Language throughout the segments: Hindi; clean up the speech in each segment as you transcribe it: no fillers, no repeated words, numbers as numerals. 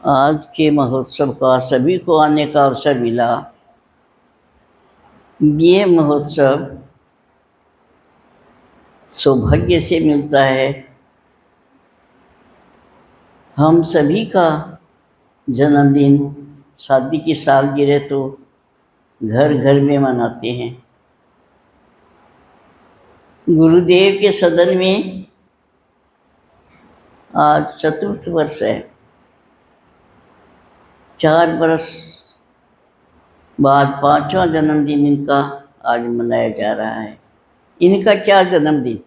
आज के महोत्सव का सभी को आने का अवसर मिला। ये महोत्सव सौभाग्य से मिलता है। हम सभी का जन्मदिन, शादी की सालगिरह तो घर घर में मनाते हैं। गुरुदेव के सदन में आज चतुर्थ वर्ष है। 4 बरस बाद 5वां जन्मदिन इनका आज मनाया जा रहा है। इनका क्या जन्मदिन,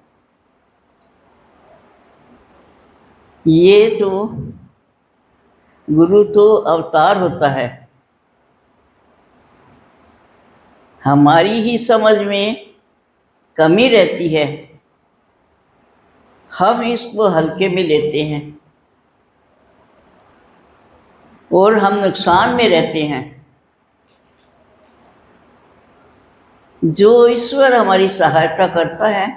ये तो गुरु तो अवतार होता है। हमारी ही समझ में कमी रहती है, हम इसको हल्के में लेते हैं और हम नुकसान में रहते हैं। जो ईश्वर हमारी सहायता करता है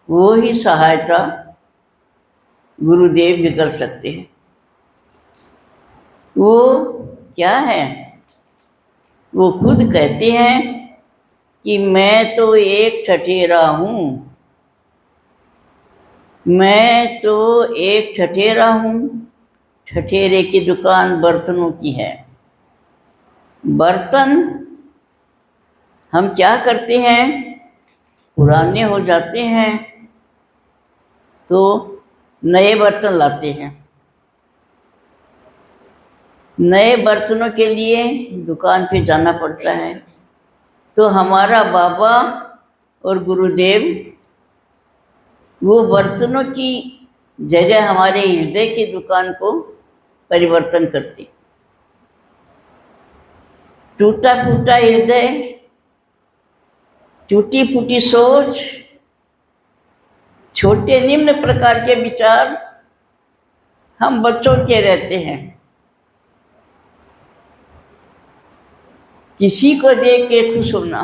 वो ही सहायता गुरुदेव भी कर सकते हैं। वो क्या है, वो खुद कहते हैं कि मैं तो एक ठठेरा हूँ, मैं तो एक ठठेरा हूँ। ठठेरे की दुकान बर्तनों की है। बर्तन हम क्या करते हैं, पुराने हो जाते हैं तो नए बर्तन लाते हैं। नए बर्तनों के लिए दुकान पे जाना पड़ता है। तो हमारा बाबा और गुरुदेव वो बर्तनों की जगह हमारे हृदय की दुकान को परिवर्तन करते। टूटा फूटा हृदय, टूटी फूटी सोच, छोटे निम्न प्रकार के विचार हम बच्चों के रहते हैं। किसी को देख के खुश होना,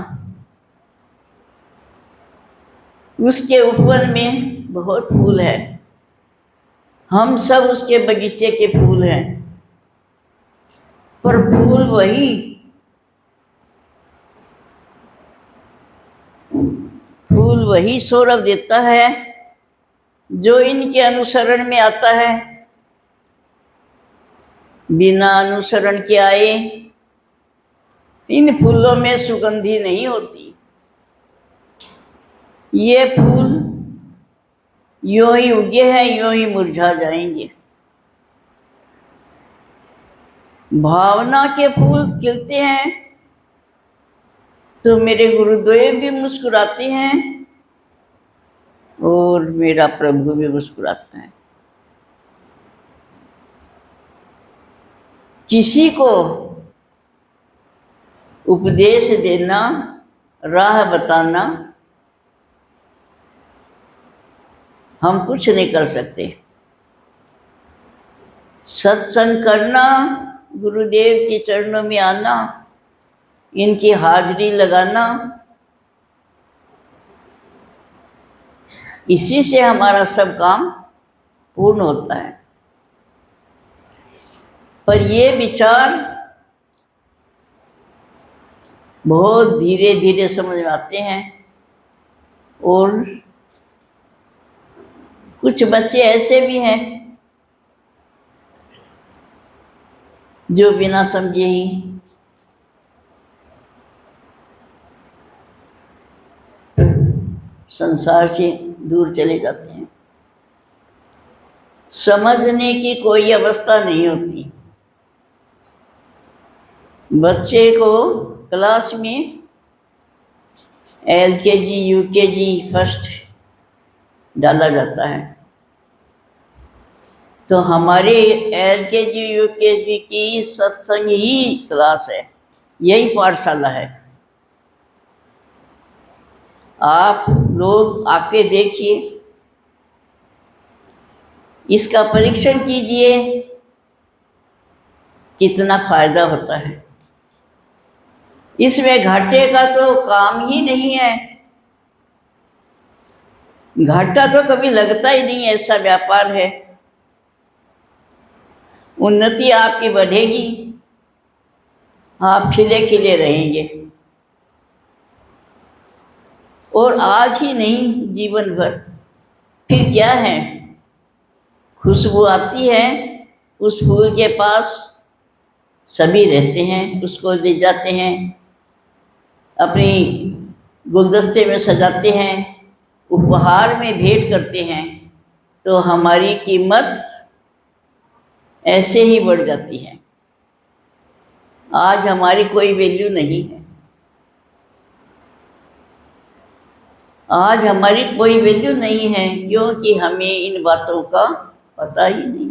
उसके ऊपर में बहुत फूल है, हम सब उसके बगीचे के फूल हैं, पर फूल वही सौरभ देता है जो इनके अनुसरण में आता है। बिना अनुसरण के आए इन फूलों में सुगंधी नहीं होती। ये फूल यूं ही उगे हैं, यूं ही मुरझा जाएंगे। भावना के फूल खिलते हैं तो मेरे गुरुदेव भी मुस्कुराते हैं और मेरा प्रभु भी मुस्कुराता है। किसी को उपदेश देना, राह बताना हम कुछ नहीं कर सकते। सत्संग करना, गुरुदेव के चरणों में आना, इनकी हाजिरी लगाना, इसी से हमारा सब काम पूर्ण होता है। पर ये विचार बहुत धीरे धीरे समझ में आते हैं और कुछ बच्चे ऐसे भी हैं जो बिना समझे ही संसार से दूर चले जाते हैं। समझने की कोई अवस्था नहीं होती। बच्चे को क्लास में LKG, UKG, फर्स्ट डाला जाता है तो हमारे LKG, UKG की सत्संग ही क्लास है, यही पाठशाला है। आप लोग आके देखिए, इसका परीक्षण कीजिए, कितना फायदा होता है। इसमें घाटे का तो काम ही नहीं है। घाटा तो कभी लगता ही नहीं, ऐसा व्यापार है। उन्नति आपकी बढ़ेगी, आप खिले खिले रहेंगे। और आज ही नहीं, जीवन भर। फिर क्या है, खुशबू आती है, उस फूल के पास सभी रहते हैं, उसको ले जाते हैं, अपनी गुलदस्ते में सजाते हैं, उपहार में भेंट करते हैं, तो हमारी कीमत ऐसे ही बढ़ जाती है। आज हमारी कोई वैल्यू नहीं है, आज हमारी कोई वैल्यू नहीं है, क्योंकि हमें इन बातों का पता ही नहीं।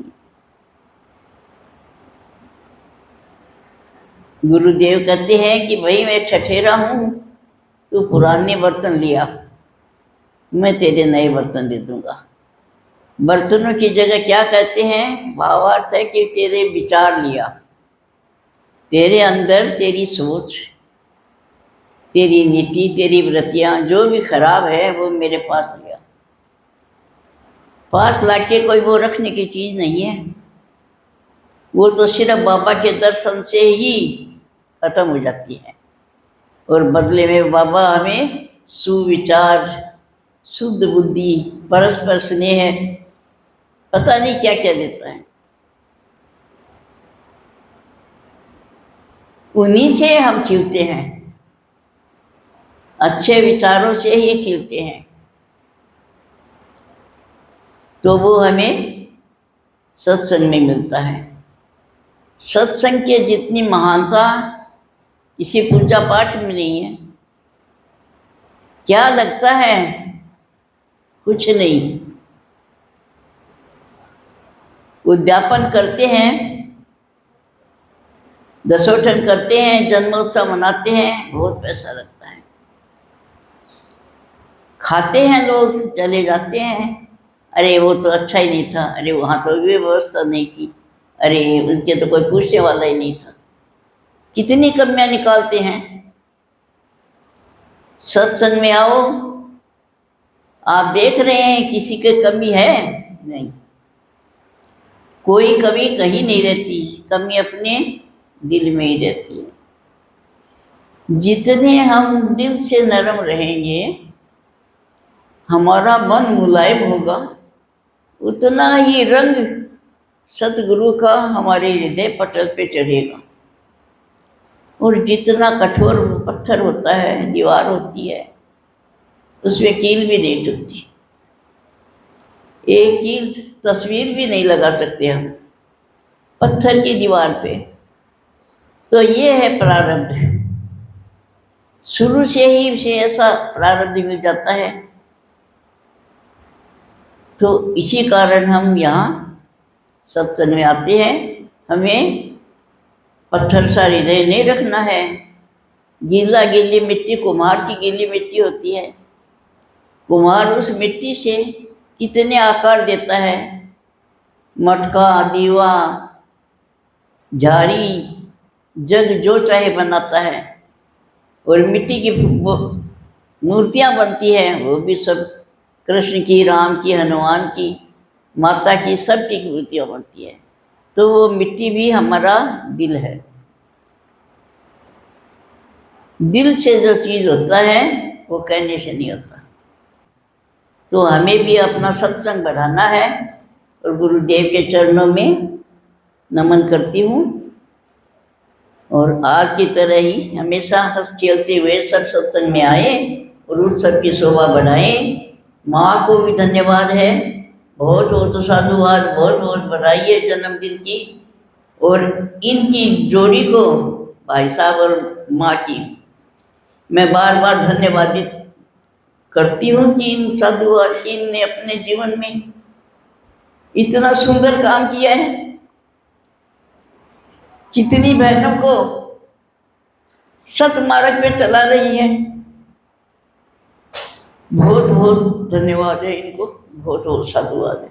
गुरुदेव कहते हैं कि भाई मैं ठठेरा हूँ, तू पुराने बर्तन लिया, मैं तेरे नए बर्तन दे दूंगा। बर्तनों की जगह क्या कहते हैं, भावार्थ है कि तेरे विचार लिया, तेरे अंदर तेरी सोच, तेरी नीति, तेरी वृत्तियाँ जो भी खराब है वो मेरे पास लिया। पास लाके कोई वो रखने की चीज़ नहीं है, वो तो सिर्फ बाबा के दर्शन से ही खत्म हो जाती है। और बदले में बाबा हमें सुविचार, शुद्ध बुद्धि, परस्पर स्नेह, पता नहीं क्या क्या देता है। उन्हीं से हम खिलते हैं, अच्छे विचारों से ही खिलते हैं, तो वो हमें सत्संग में मिलता है। सत्संग के जितनी महानता किसी पूजा पाठ में नहीं है। क्या लगता है, कुछ नहीं। उद्यापन करते हैं, दसोठन करते हैं, जन्मोत्सव मनाते हैं, बहुत पैसा लगता है। खाते हैं लोग, चले जाते हैं, अरे वो तो अच्छा ही नहीं था, अरे वहाँ तो ये व्यवस्था नहीं थी, अरे उसके तो कोई पूछने वाला ही नहीं था। कितनी कमियां निकालते हैं। सत्संग में आओ, आप देख रहे हैं किसी की कमी है? नहीं, कोई कमी कहीं नहीं रहती, कमी अपने दिल में ही रहती है। जितने हम दिल से नरम रहेंगे, हमारा मन मुलायम होगा, उतना ही रंग सतगुरु का हमारे हृदय पटल पे चढ़ेगा। और जितना कठोर पत्थर होता है, दीवार होती है, उसमें कील भी नहीं टूटती। एक कील तस्वीर भी नहीं लगा सकते हम पत्थर की दीवार पे। तो ये है प्रारब्ध, शुरू से ही उसे ऐसा प्रारब्ध मिल जाता है। तो इसी कारण हम यहाँ सत्संग में आते हैं। हमें पत्थर सा हृदय नहीं रखना है। गीला गीली मिट्टी, कुम्हार की गीली मिट्टी होती है, कुम्हार उस मिट्टी से कितने आकार देता है, मटका, दीवा, झाड़ी, जग जो चाहे बनाता है। और मिट्टी की मूर्तियाँ बनती हैं, वो भी सब कृष्ण की, राम की, हनुमान की, माता की, सबकी मूर्तियाँ बनती है। तो वो मिट्टी भी हमारा दिल है। दिल से जो चीज़ होता है वो कहने से नहीं होता। तो हमें भी अपना सत्संग बढ़ाना है, और गुरुदेव के चरणों में नमन करती हूँ। और आज की तरह ही हमेशा हंस खेलते हुए सब सत्संग में आए और उस सब की शोभा बढ़ाएं। माँ को भी धन्यवाद है, बहुत बहुत साधुवाद, बहुत बहुत बधाई है जन्मदिन की। और इनकी जोड़ी को, भाई साहब और माँ की, मैं बार बार धन्यवादित करती हूँ कि इन साधुवाद की ने अपने जीवन में इतना सुंदर काम किया है। कितनी बहनों को सतमार्ग पे चला रही है। बहुत बहुत धन्यवाद है इनको, बहुत बहुत साधुवाद है।